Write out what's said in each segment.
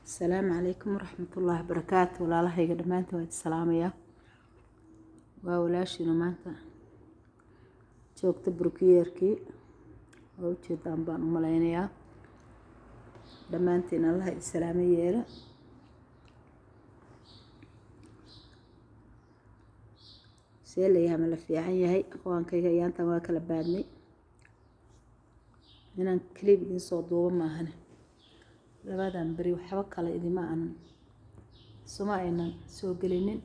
السلام عليكم ورحمة الله وبركاته. ولا الله يقدر ما أنت السلام يا ولاش ما أنت شوكت بروكيركي أو شيطان بان ملاينيا لما أنت الله السلام يا سيلي يعمل في عيني أخوان كي أنت واكل بادني هنا كليب دي صوت ما هنا labadan bari waxba kale idima aan Soomaaliya soo galinin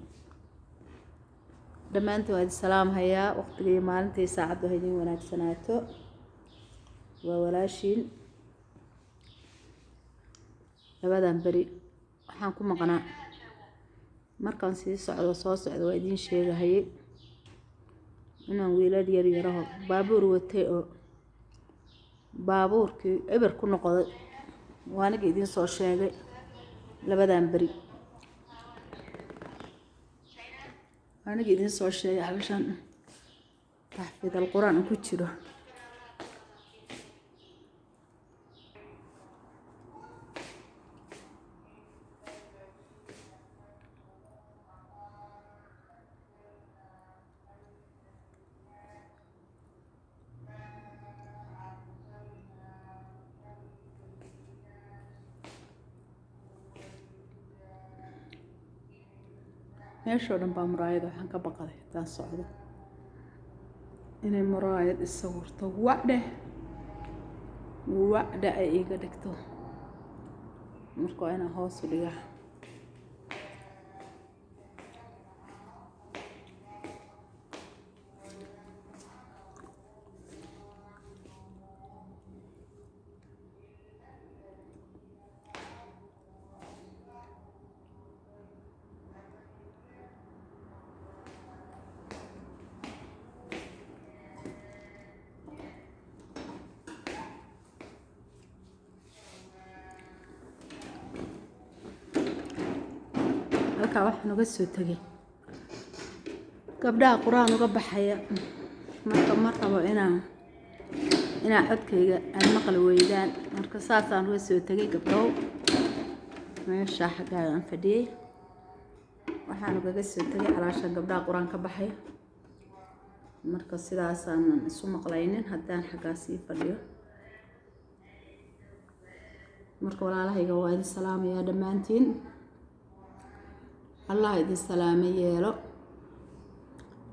dhamaantood salaam haya waqtiga maalintii saacadu haydin wanaagsanaato waa walaashin labadan bari waxaan ku maqnaa markaan sii socdo waa idin sheegahay inaan wiilal yar yaraho baabuur watay oo baabuurkii eber ku noqday وانا قاعدين صور شيء لبدان بري وانا قاعدين صور شيء علشان تحفيظ القرآن كتيره meesho dhan baa muraayad waxaan ka baqaday taan socdo inay muraayad isawirto wacde ay iga dhigto marka inaan hoos u dhigaa halka waxaan uga soo tagay gabdhaha quraan uga baxaya markaba inaan codkayga aan maqal weydaan marka saasaan uga soo tagay gabdhow meesha xagga aan fadhiyay waxaan uga soo tagay alaasha gabdhaha quraan ka baxay marka sidaasaan isu maqlaynin haddaan xaggaasii fadhiyo marka walaalahayga waa idin salaamaya dhammaantiin الله يدي السلام يالو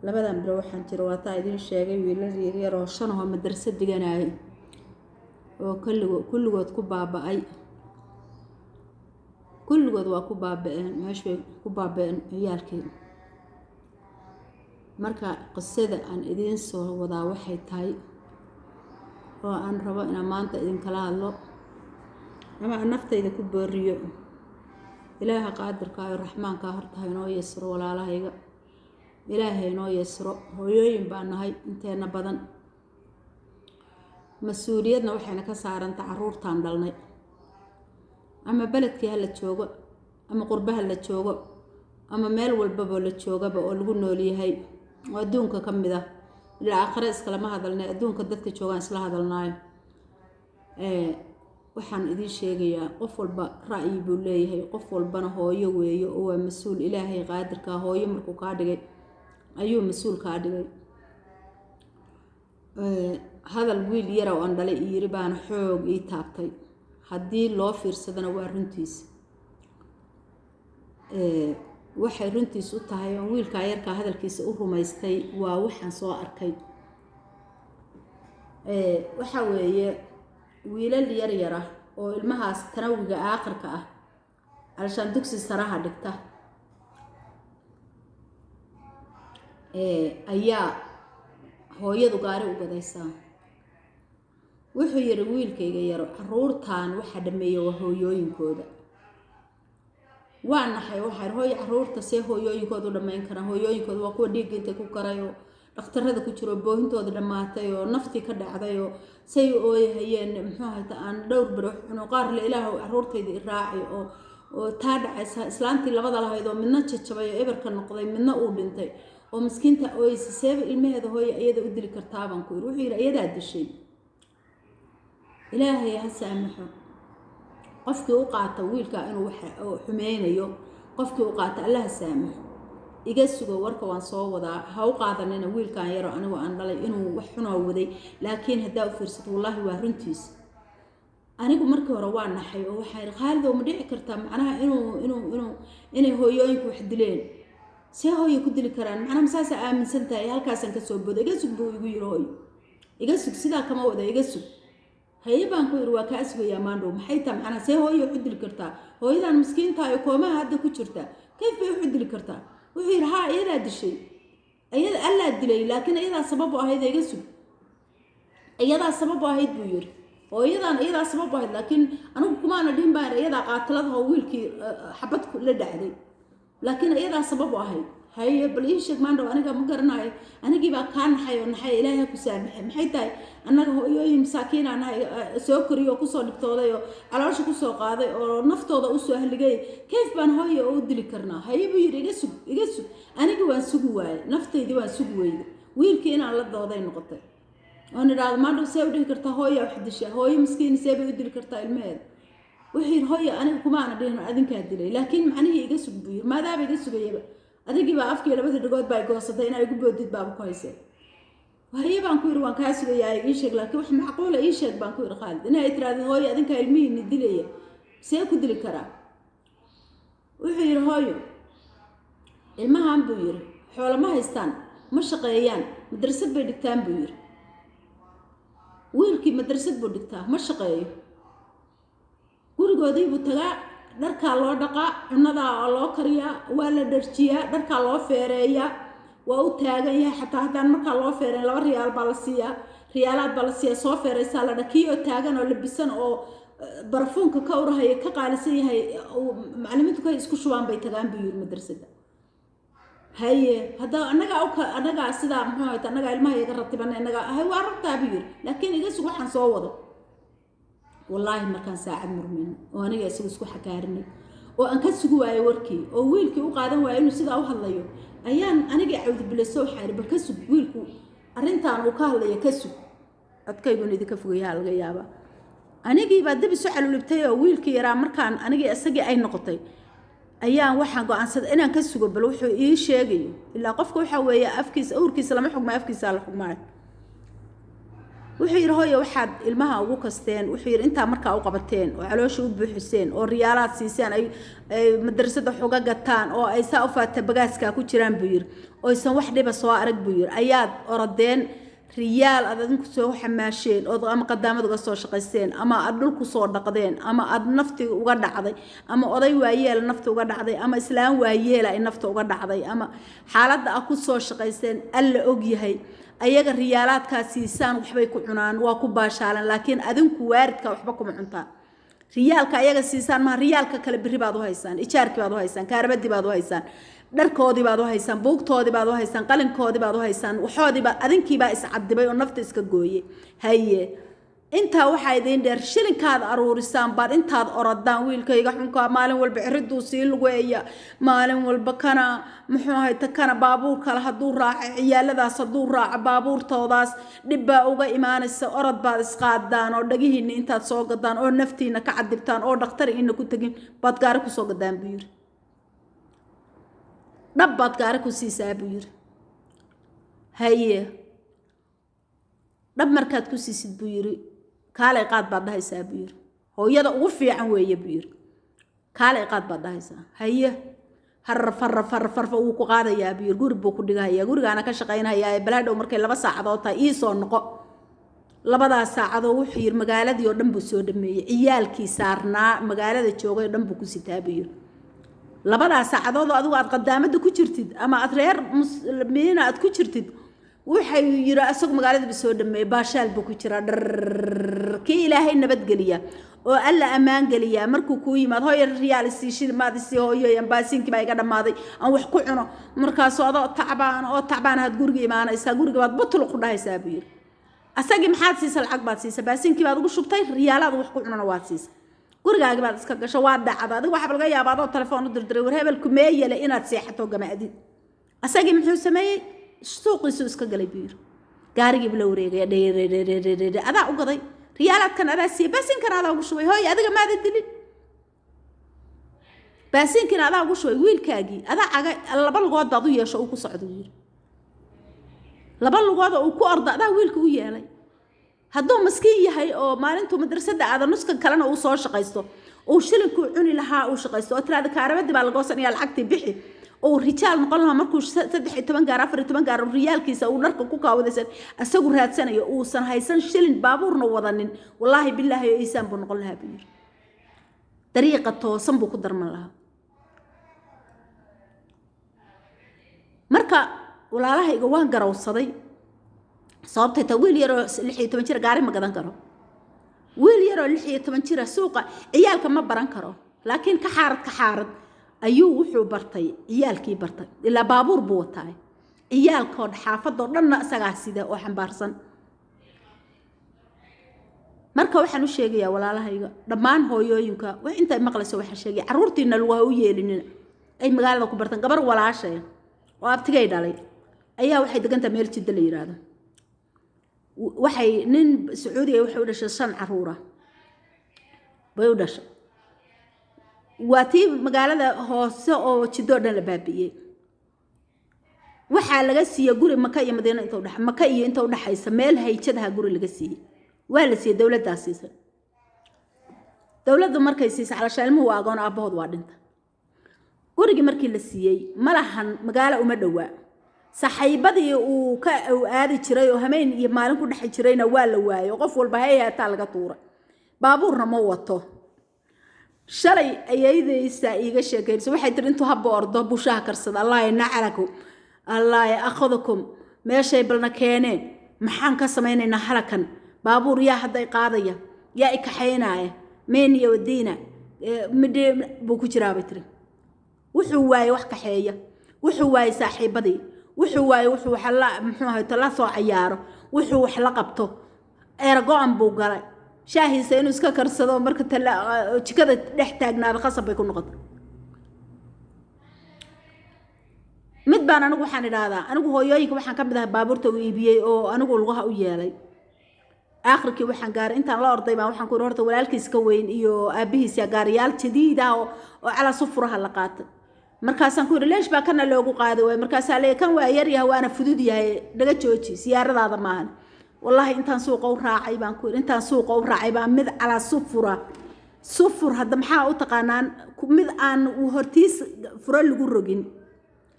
لبدان بلو waxaan jiro waa taa idin sheegay wiilal yar oo shan oo madrasad diganay oo kulligood ku baaba'ay kulligood waa ku baaba'een meesha ku baaba'een ciyaalkii marka qisada aan idin soo wadaa waxay tahay oo aan rabo inaan maanta idin kala hadlo ama naftayda ku booriyo إلهي قادر كاي الرحمن كاهر تهينو يسر ولا لهيغا إلهي نو يسر هويوين بانهاي انتينا بدن مسؤوليتنا وحينا كسارن تعرور تاندلني أما بلدكي هلا تشوغو أما قربها هلا تشوغو أما ميل والبابا هلا تشوغو بقولغو نولي هاي وادونك كمدا إلا آخر إسكالما هادلنا أدونك دادك تشوغان إسلا هادلناي waxaan idin sheegayaa qof walba ra'yi buu leeyahay qof walbana hooyo weeyo oo waa mas'uul ilaahay qaadirka hooyo markuu ka dhigay ayuu mas'uul ka dhigay hadal wiil yar oo aan dhalay yiri baan xoog ii taabtay haddii loo fiirsadana waa runtiis waxay runtiis u tahay oo wiilka yarka hadalkiisa u rumaystay waa waxaan soo arkay waxa weeye wiilal yar yar ah oo ilmahaas tanawiga aakhirka ah alshan dugsi saraha dhigta ayaa hooyadu gaari u gadaysaa wuxuu yiri wiilkayga yaro caruurtaan waxa dhameeyo waa hooyooyinkooda waa naxay waxa hooyo caruurta see hooyooyinkoodu dhameyn karaan hooyooyinkoodu waa kuwa dhiig inta ku karayo dhakhtarada ku jiro boohintooda dhamaatay oo nafti ka dhacday oo say ooyahayeen muxuu hayta aan dhowr baro inuu qaar la ilaahay caruurtayda raaci oo taa dhacaysa islaantii labada lahayd oo midna jajabay oo eberka noqday midna uu dhintay oo miskiinta ooyisa seeba ilmaheeda hooyo iyada u dili kartaa baan ku wuxuu yiri iyada dishay ilaahay ha saamaxo qofkii u qaata wiilka inuu xumeynayo qofkii u qaata Allah saamax iga sugo warka waan soo wadaa ha u qaadanina wiilkan yaro anigu aan dhalay inuu wax xun oo waday laakiin hadaa u fiirsato wallahi waa runtiis anigu markii hore waa naxay oo waxay Khalid oo ma dhici kartaa macnaha inay hooyooyinku wax dileen si hooyo ku dili karaan macnaha masaas aaminsan tahay halkaas aan ka soo bodo iga sug buu igu yiri hooyo iga sug sidaa kama wada iga sug hayban ku yiri waa ka asbaya maandho maxay taa macnaha si hooyo u dili kartaa hooyadan miskiinta ay koomaha hadda ku jirta kayf bay u dili kartaa wuxuu yiri ha iyada dishay iyada alla dilay laakiin iyada sabab u ahayd iga sug iyada sabab u ahayd buu yiri iyada sabab u ahayd laakiin anigu kuma aan dhihin baan iyada qaatilada wiilkii xabad ku la dhacday laakiin iyada sabab u ahayd haye bal ii sheeg maandho aniga ma garanayo anigii baa ka naxay oo naxay ilaahay ku saamaxay maxay tahay annaga hooyooyin masaakiin aan nahay soo koriyo ku soo dhigtooday oo caloosha ku soo qaaday oo naftooda u soo haligay kayf baan hooyo u dili karnaa haye buu yiri iga sug aniga waan sugu waayay nafteydii waan sugu weeyday wiilkii inaan la dooday noqotay oo niraad maandho see u dhihi kartaa hooyo wax dishay hooyo miskiin see bay u dili kartaa ilmeed wixii hooyo aniga kuma aan dhihin adinka dilay laakiin macnaheedu iga sug buu yiri maadaama iga sugayaba adigii baa afkii labada dhagood baa goosatay inay ugu boodid baa ku haysay waxa baan ku yiri waan ka sugayaa ii sheeg laakiin wax macquul ah ii sheeg baan ku yiri Khalid inay tiraahdo hooyo adinka ilmihiin dilaya see ku dili karaa wuxuu yiri hooyo ilmahan buu yiri xoolo ma haystaan ma shaqeeyaan madrasad bay dhigtaan buu yiri wiilkii madrasad buu dhigtaa ma shaqeeyo gurigoodii buu tagaa dharka loo dhaqaa cunada loo kariyaa waa la dharjiyaa dharka loo feereeyaa waa u taagan yahay xataa hadaan marka loo feereen 2 riyaal baa la siiyaa riyaalaad baa la siiyaa soo feereysa la dhakiyo taagan oo labisan oo barafuunka ka urahay ka qaalisan yahay macallimiintu ka isku shubaan bay tagaan buu yiri madrasada haye hada anaga sida muxuu ahayd anaga ilmaha iga ratiban anaga hay waa rabtaa buu yiri laakiin iga sug waxaan soo wado wallahi markaan saacad murmin oo aniga isku xakaarinay oo aan ka sugu waayay warkii oo wiilkii u qaadan waayay inuu sida u hadlayo ayaan aniga cawdi bilasoo xaari bal ka sug wiilku arintaan uu ka hadlayo ka sug adkaygu idinka fogeeyaa laga yaaba anigii baa dib soo calulibtay oo wiilkii yaraa markaan aniga isagii ay noqotay ayaan waxaan go'aansaday inaan ka sugo bal wuxuu ii sheegayo ilaa qofka waxa weeye afkiisa awrkiisa lama xugma afkiisa la xugmaa wuxuu yiri hooyo waxaad ilmaha ugu kasteen wuxuu yiri inta marka u qabateen oo caloosha u buuxiseen oo riyaalaad siiseen ay madrasada xoga gataan oo ay saa u faata bagaaska ku jiraan buu yiri oo aysan wax dhiba soo arag buu yiri ayaad orodeen riyaal aad adinku soo xamaasheen oo ama qadaamad uga soo shaqaysteen ama aad dhulku soo dhaqdeen ama aad nafti uga dhacday ama oday waayeel nafti uga dhacday ama islaam waayeel ay nafti uga dhacday ama xaaladda aad ku soo shaqaysteen alla og yahay ayaga riyaalaadkaas siisaan waxbay ku cunaan waa ku baashaalan laakiin adinku waaridka waxba kuma cuntaan riyaalka ayaga siisaan ma riyaalka kale biri baad u haysaan ijaarki baad u haysaan kaarbadi baad u haysaan dharkoodii baad u haysaan buugtoodii baad u haysaan qalinkoodii baad u haysaan waxoodii baad adinkii baa is cadibay oo nafta iska gooyay haye inta waxa idin dheer shilinkaad aruurisaan baad intaad orodaan wiilkayga xunka maalin walba ciriduu sii lugeeya maalin walba kana muxuu ahay kana baabuur kale haduu raaco ciyaaladaas haduu raaco baabuurtoodaas dibba uga iimaanaysa orod baad isqaadaan oo dhagihiina intaad soo gadaan oo naftiina ka cadibtaan oo dhakhtar ina ku tagin baad gaari ku soo gadaan buu yiri dhab baad gaari ku siisaa buu yiri haye dhab markaad ku siisid buu yiri kaalay qaad baad dhahaysaa buu yiri hooyada ugu fiican weeye buu yiri kaalay qaad baad dhahaysaa haye har uu ku qaadayaa buu yiri guri buu ku dhigayaa gurigaana ka shaqeynayaa balaadhow markay 2 saacadood tahay ii soo noqo 2 saacadood wuxuu yiri magaaladii oo dhan buu soo dhameeyay ciyaalkii saarnaa magaalada joogay dhan buu ku sitaa buu yiri 2 saacadood adigu aad qadaamada ku jirtid ama aad reer muslimiina aad ku jirtid waxay yiri asagu magaalada soo dhameeyay baashaal buu ku jira kii ilaahay nabad galiya oo alla amaan galiya markuu ku yimaad hooyo riyaal siishin maad si hooyo ambaasiinki baa iga dhamaaday aan wax ku cuno markaas oo tacbaan had guriga imaanaysa guriga baad butul ku dhahaysaa buu yiri asagi maxaad siisay lacag baad siisay baasiinki baad ugu shubtay riyaalaad wax ku cunana waad siisay gurigaaga baad iska gasho waa dhacda adiga waxa laga yaabaa oo telefoon u dirdiray war hebelku meeyale inaad seexato gamaadid asagi muxuu sameeyay suuqiisu iska galay biir gaarigi bila wareegay adaa u gaday riyaalaadkan adaa si basin kan adaa ugu shubay hooy adiga maad dilin baasiinkiina adaa ugu shubay wiilkaagii adaa laba lugood baad u yeesho uu ku socdo yiri laba lugood oo ku ordo adaa wiilka u yeelay hadduu maskiin yahay oo maalintu madrasada aada nuskan kalena uu soo shaqaysto oo shilinku cuni lahaa uu shaqaysto oo tiraada kaarabadii baa laga sanaya lacagtii bixi oo rijaal noqon lahaa markuu 13 gaar 14 gaar riyaalkiisa uu dharka ku kaawadaysan asagu raadsanayo uusan haysan shilin baabuurna wadanin wallahi billahi iisaan buu noqon lahaa biir dariiqa toosan buu ku darman lahaa marka walaalahayga waan garawsaday sababtay ta wiil yaro 16 jir gaari ma gadan karo wiil yaro 16 jir suuqa ciyaalka ma baran karo laakiin ka xaarad ayuu wuxuu bartay ciyaalkii bartay ilaa baabuur buu watay ciyaalkood xaafadoo dhanna isagaa sida oo xambaarsan marka waxaan u sheegayaa walaalahayga dhammaan hooyooyinka wax inta maqlayso waxa sheegay caruurtiina lagu yeelinina ay magaalada ku bartan gabar walaashay oo abtigay dhalay ayaa waxay deganta meel jidda la yiraahdo waxay nin Sacuudiga waxa u dhashay 5 caruura bay u dhashay waatii magaalada hoose oo jiddo dhan la baabiyay waxa laga siiyay guri Maka iyo Madiina inta u dhax Maka iyo inta u dhaxaysa meel hayjadaha guri laga siiyay waa la siiyay dawladda siisa dawladdu markay siisay xalashaalmuhu aagoon aabahood waa dhinta gurigi markii la siiyay malahan magaalo uma dhawaa saxaybadii uu ka aadi jiray oo hameen iyo maalin ku dhaxay jirayna waa la waayo qof walba hay'ata laga tuuray baabuurna ma wato shalay ayaydeeysa iiga sheekayso waxay tir intuu habbo ordo bushaha karsada allah ina calaku allah akhadakum meeshay balna keeneen maxaan ka sameeynaa halakan baabuur yaa haday qaadaya yaa ikaxeynaya meen iyo wadiina midee buu ku jiraa bay tir wuxuu waay wax ka xeeya wuxuu waay saaxiibadii wuxuu waay wuxuu xalla muxuu ahay tala soo ciyaaro wuxuu wax la qabto ergo'an buu galay shaahiisa inuu iska karsado marka jikada dhex taagnaada khasab bay ku noqotay mid baan anigu waxaan idhaahdaa anigu hooyooyinka waxaan ka mid ahay baabuurta u iibiyay oo anigu lugaha u yeelay aakhirkii waxaan gaaray intaan la orday baan waxaan ku horta walaalkiis ka weyn iyo aabihiisa gaariyaal jadiid ah oo cala sufuraha la qaatay markaasaan ku leesh baa kana loogu qaaday way markaas aan kan waa yar yahay waana fudud yahay dhaga jooji siyaaradaada maahan wallahi intaan suuqa u raacay baan ku intaan suuqa u raacay baan mid cala sufur hadda maxaa u taqaanaan mid aan u hortiis furo lagu rogin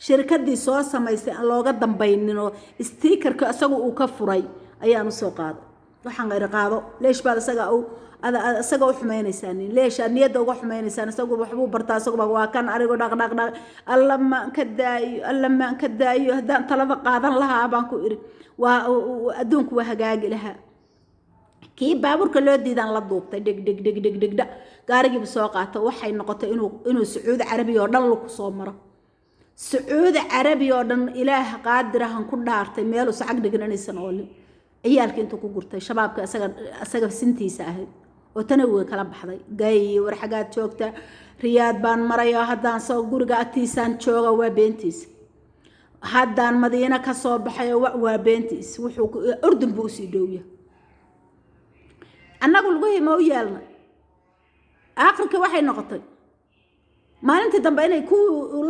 shirkadii soo samaysay aan looga dambaynin oo stiikarka asagu uu ka furay ayaan u soo qaaday waxaan qayr qaado leesh baad asaga u xumeynaysan leesh niyada uga xumeynaysan asagu waxbuu bartaa asagu waa kan arigo dhaq alla ma ka daayo hadaan talada qaadan lahaa baan ku iri waa adduunku waa hagaagi lahaa kii baaburka loo diidan la duubtay dhig gaarigiiba soo qaata waxay noqotay inuu Sacuudi Carabiga oo dhan lagu soo maro Sacuudi Carabiga oo dhan ilaah qaadirahan ku dhaartay meel uu sacag dhiganaysan oo ciyaalka intuu ku gurtay shabaabka asaga sintiisa ahayd oo tana way kala baxday gay war xagaad joogta riyaad baan marayo haddaan soo guriga agtiisaan jooga waa beentiis haddaan Madiina ka soo baxay waa beentiis wuxuu urdun buu sii dhowya annagu lagu himo u yeelna aakhirka waxay noqotay maalintii dambe inay ku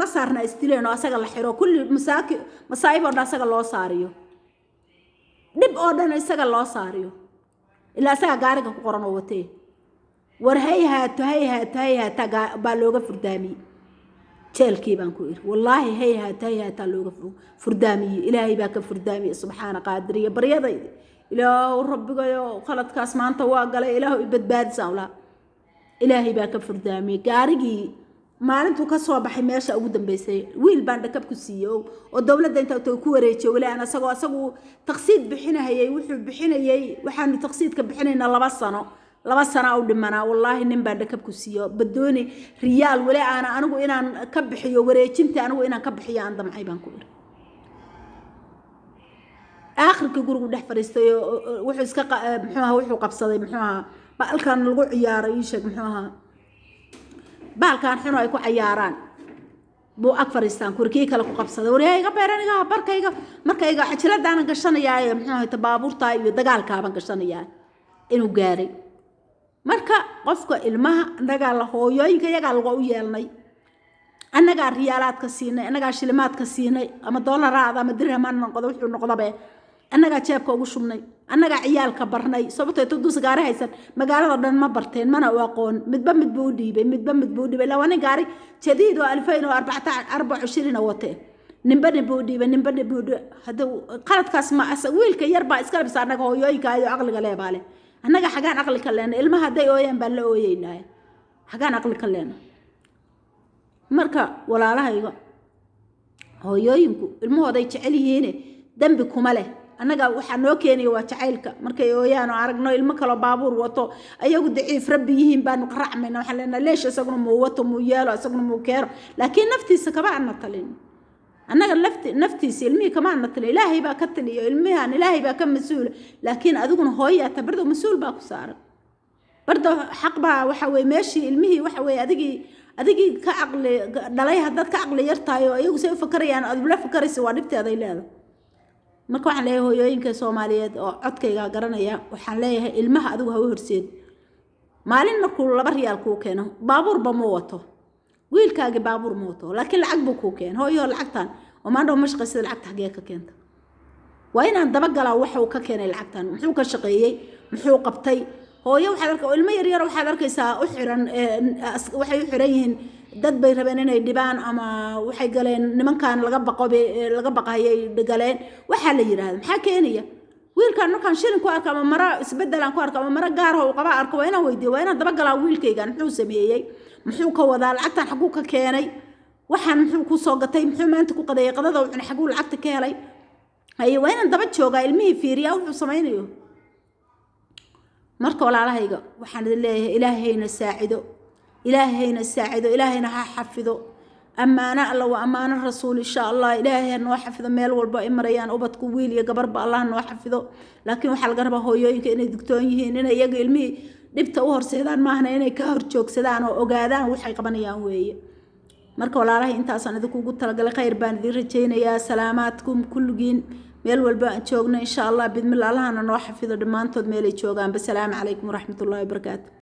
la saarna istileen oo asaga la xiro kulli masaa'ib oo dhan asaga loo saariyo dib oo dhan isaga loo saariyo ilaa asaga gaariga ku qoran oo watee war hayhaata baa looga furdaamiyey jeelkii baan ku iri wallaahi hayhaata looga furdaamiyey ilaahay baa ka furdaamiyey subxaana qaadiriya baryadayda ilaahu rabbigayo khaladkaas maanta waa galay ilaahu i badbaadisa ulaa ilaahay baa ka furdaamiyey gaarigii maalintuu ka soo baxay meesha ugu dambeysay wiil baan dhakab ku siiyay oo dawladda inta uu ku wareejiyay wali aan asagu taqsiid bixinayay wuxuu bixinayay waxaan taqsiidka bixinayna 2 sano u dhimana wallahi nin baan dhakab ku siiyo badooni riyaal wali aan anigu inaan ka bixiyo wareejinta anigu inaan ka bixiyo aan damcay baan ku iri aakhirka gurigu dhex fariistay wuxuu iska wuxuu qabsaday baalkan lagu ciyaaray ii sheeg baalkan xun ay ku ciyaaraan buu ag fariistaan kurkii kale ku qabsaday wareeyga beeraniga barkayga markayga xajladaan gashanayay baabuurta iyo dagaalkaaban gashanayay inuu gaaray marka qofka ilmaha dagaal hooyooyinka iyaga lagu u yeelnay annagaa riyaalaadka siinay annagaa shilimaadka siinay ama doolaraada ama dirhamaan noqdo wuxuu noqdabe annagaa jeebka ugu shubnay annagaa ciyaalka barnay sababtoo tuddu sagaare haysan magaalada dhan ma barteen mana u aqoon midba mid buu dhiibay lawani gaari jadiid oo 2024 wate ninba buu dhiibay hada qaladkaas ma wiilka yar baa iska labisa annaga hooyooyinka ay aqliga leebaale annaga xagaan aqli ka leena ilmaha haday ooyaan baa la ooyeynaa xagaan aqli ka leena marka walaalahayga hooyooyinku ilmahooda ay jecel yihiin dambi kuma leh annaga waxa noo keenay waa jacaylka markay ooyaan oo aragno ilmo kale baabuur wato ayagu daciif rabbi yihiin baanu qaracmayna waxa leena leesh isaguna muu wato muu yeelo isaguna muu keero laakiin naftiisa kaba aan talin annaga naftiisa ilmihi kama aan talin ilaahay baa ka taliyo ilmihan ilaahay baa ka mas'uul laakiin adiguna hooyata bardo mas'uul baa ku saaran bardo xaq baa waxa way meeshii ilmihi waxa way adigii ka aqli dhalay hadad ka aqli yartahay oo ayagu say u fakarayaan aad la fakarayso waa dhibteeda ay leedahay marka waxaan leeyahay hooyooyinka Soomaaliyeed oo codkayga garanaya waxaan leeyahay ilmaha adigu ha u horseed maalin markuu 2 riyaal ku keeno baabuur ba ma wato wiilkaaga baabuur ma wato laakiin lacag buu ku keen hooyo lacagtan oo ma dhaw mashqaysid lacagta xagee ka keenta waa inaan daba galaa waxa uu ka keenay lacagtan muxuu ka shaqeeyay muxuu qabtay hooyo waxaad arkay ilmo yar waxaad arkaysaa u xiran waxay u xiran yihiin dad bay rabeen inay dhibaan ama waxay galeen nimankan laga baqayay galeen waxa la yiraahdo maxaa keenaya wiilkan markaan shilin ku arko ama mara isbedelan ku arko ama mara gaar ah oo qaba arko waa inaan weydiiyo waa inaan daba galaa wiilkaygan muxuu sameeyay muxuu ka wadaa lacagtan xaguu ka keenay waxaan muxuu ku soo gatay muxuu maanta ku qaday qadada uu cunay xaguu lacagta ka helay ay waa inaan daba joogaa ilmihii fiiriya wuxuu sameeynayo marka walaalahayga waxaan leeyahay ilaahayna saacido ilaahayna ha xafido amaana alla wa amaana rasuul insha Allah ilaahay noo xafido meel walba ay marayaan ubadku wiil iyo gabarba Allah noo xafido laakiin waxa laga rabaa hooyooyinka inay digtoon yihiin inay iyaga ilmihii dhibta u horseedaan maahna inay ka horjoogsadaan oo ogaadaan waxay qabanayaan weeye marka walaalahay intaasaan idinku ugu talagalay khayr baan idin rajaynayaa salaamaadkum kulligiin meel walba aan joogno insha Allah bidmillah Allahna noo xafido dhamaantood meel ay joogaan. Assalaamu calaykum waraxmatullaahi wabarakaatuh.